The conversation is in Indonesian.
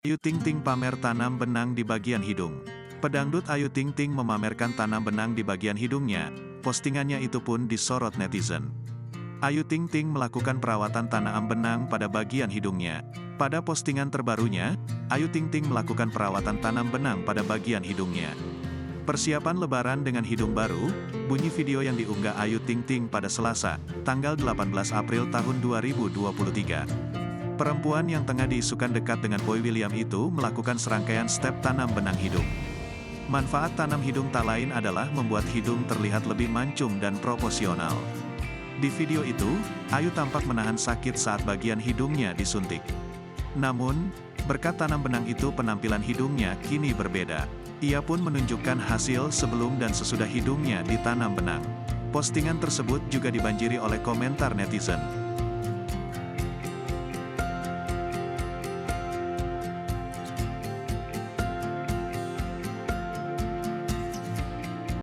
Ayu Ting Ting pamer tanam benang di bagian hidung. Pedangdut Ayu Ting Ting memamerkan tanam benang di bagian hidungnya. Postingannya itu pun disorot netizen. Ayu Ting Ting melakukan perawatan tanam benang pada bagian hidungnya. Pada postingan terbarunya, Ayu Ting Ting melakukan perawatan tanam benang pada bagian hidungnya. Persiapan lebaran dengan hidung baru, bunyi video yang diunggah Ayu Ting Ting pada Selasa, tanggal 18 April tahun 2023. Perempuan yang tengah diisukan dekat dengan Boy William itu melakukan serangkaian step tanam benang hidung. Manfaat tanam hidung tak lain adalah membuat hidung terlihat lebih mancung dan proporsional. Di video itu, Ayu tampak menahan sakit saat bagian hidungnya disuntik. Namun, berkat tanam benang itu penampilan hidungnya kini berbeda. Ia pun menunjukkan hasil sebelum dan sesudah hidungnya ditanam benang. Postingan tersebut juga dibanjiri oleh komentar netizen.